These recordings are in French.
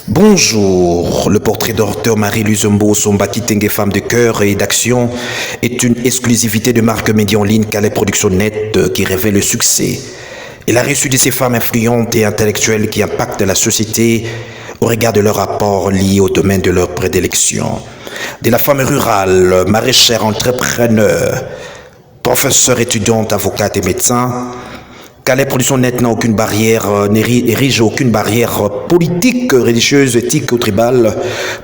Bonjour, le portrait de Dr Marie-Louise Mbo Somba Kitenge, femme de cœur et d'action, est une exclusivité de marque média en ligne Calais Production Net qui révèle le succès. Elle a reçu de ces femmes influentes et intellectuelles qui impactent la société au regard de leur rapport lié au domaine de leur prédilection. De la femme rurale, maraîchère, entrepreneur, professeure, étudiante, avocate et médecin, Calais Production Net n'a aucune barrière, n'érige aucune barrière politique, religieuse, éthique ou tribale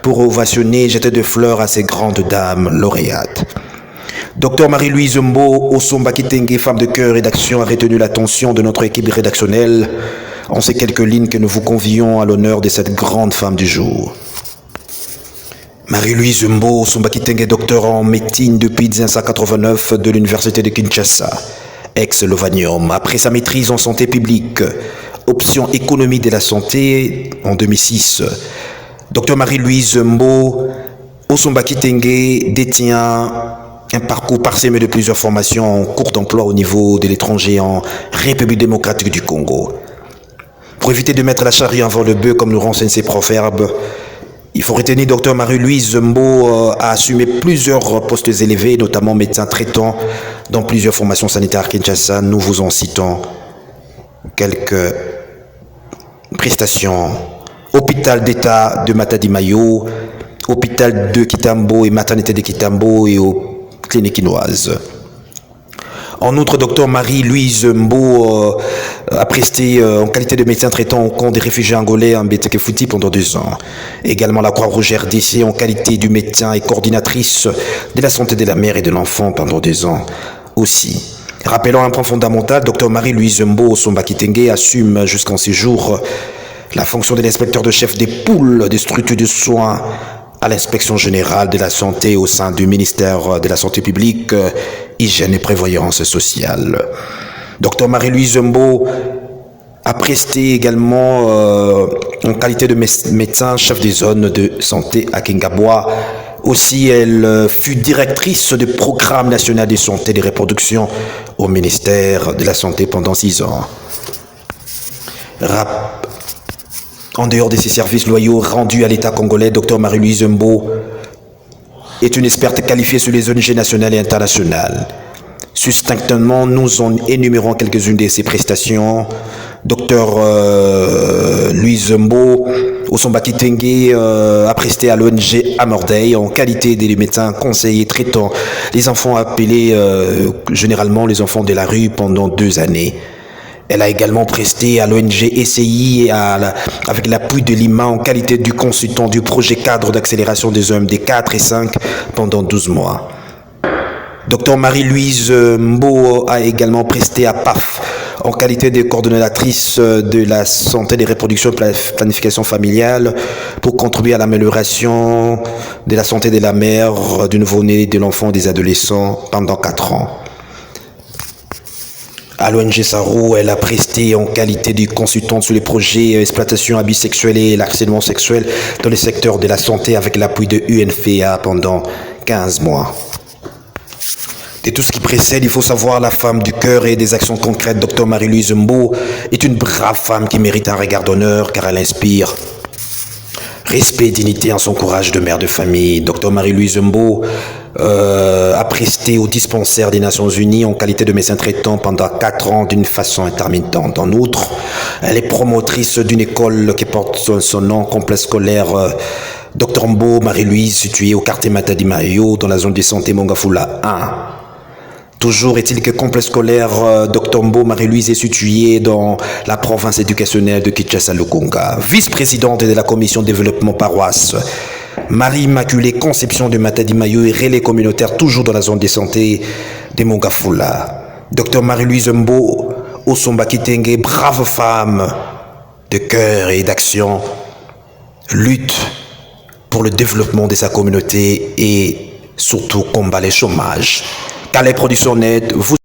pour ovationner, jeter de fleurs à ces grandes dames lauréates. Dr Marie-Louise Mbo Somba Kitenge, femme de cœur et d'action, a retenu l'attention de notre équipe rédactionnelle en ces quelques lignes que nous vous convions à l'honneur de cette grande femme du jour. Marie-Louise Mbo Somba Kitenge, docteur en médecine depuis 1989 de l'université de Kinshasa, ex-Lovanium. Après sa maîtrise en santé publique, option économie de la santé en 2006, Dr Marie-Louise Mbo Somba Kitenge détient un parcours parsemé de plusieurs formations en cours d'emploi au niveau de l'étranger en République démocratique du Congo. Pour éviter de mettre la charrue avant le bœuf, comme nous renseignent ces proverbes, il faut retenir Dr Marie-Louise Mbo a assumé plusieurs postes élevés, notamment médecin traitant dans plusieurs formations sanitaires à Kinshasa. Nous vous en citons quelques prestations. Hôpital d'État de Matadi-Mayo, hôpital de Kitambo et maternité de Kitambo et aux cliniques quinoises. En outre, Dr Marie-Louise Mbo a presté en qualité de médecin traitant au camp des réfugiés angolais à Mbete-Kefuti pendant 2 ans. Également la Croix-Rouge RDC en qualité du médecin et coordinatrice de la santé de la mère et de l'enfant pendant 2 ans aussi. Rappelons un point fondamental, Dr Marie-Louise Mbo Somba Kitenge assume jusqu'en ces jours la fonction de l'inspecteur de chef des poules des structures de soins à l'inspection générale de la santé au sein du ministère de la Santé publique, Hygiène et Prévoyance sociale. Dr Marie-Louise Mbo a presté également en qualité de médecin chef des zones de santé à Kingabois. Aussi, elle fut directrice du programme national de santé et de reproduction au ministère de la Santé pendant 6 ans. En dehors de ses services loyaux rendus à l'État congolais, Dr Marie-Louise Mbo est une experte qualifiée sur les ONG nationales et internationales. Succinctement, nous en énumérons quelques-unes de ses prestations. Dr Louise Mbo Somba Kitenge a presté à l'ONG Amorday en qualité de médecin conseiller traitant les enfants appelés généralement les enfants de la rue pendant 2 années. Elle a également presté à l'ONG ECI avec l'appui de l'IMA en qualité du consultant du projet cadre d'accélération des OMD 4 et 5 pendant 12 mois. Dr Marie-Louise Mbo a également presté à PAF en qualité de coordonnatrice de la santé des reproductions et planification familiale pour contribuer à l'amélioration de la santé de la mère, du nouveau-né, de l'enfant et des adolescents pendant 4 ans. À l'ONG Saro, elle a presté en qualité de consultante sur les projets exploitation, abus sexuels et harcèlement sexuel dans le secteur de la santé avec l'appui de UNFPA pendant 15 mois. De tout ce qui précède, il faut savoir la femme du cœur et des actions concrètes. Dr Marie-Louise Mbo est une brave femme qui mérite un regard d'honneur car elle inspire respect et dignité en son courage de mère de famille. Dr Marie-Louise Mbo a presté au dispensaire des Nations Unies en qualité de médecin traitant pendant 4 ans d'une façon intermittente. En outre, elle est promotrice d'une école qui porte son nom, complexe scolaire Dr Mbo Marie-Louise, située au quartier Matadi-Mayo dans la zone de santé Mongafula 1. Toujours est-il que complexe scolaire Dr Mbo Marie-Louise est situé dans la province éducationnelle de Kinshasa-Lukunga. Vice-présidente de la commission développement paroisse Marie-Immaculée Conception de Matadi-Mayo et relais communautaire toujours dans la zone de santé de Mongafula. Dr Marie-Louise Mbo Somba Kitenge, brave femme de cœur et d'action, lutte pour le développement de sa communauté et surtout combat le chômage. Calais Production Net, vous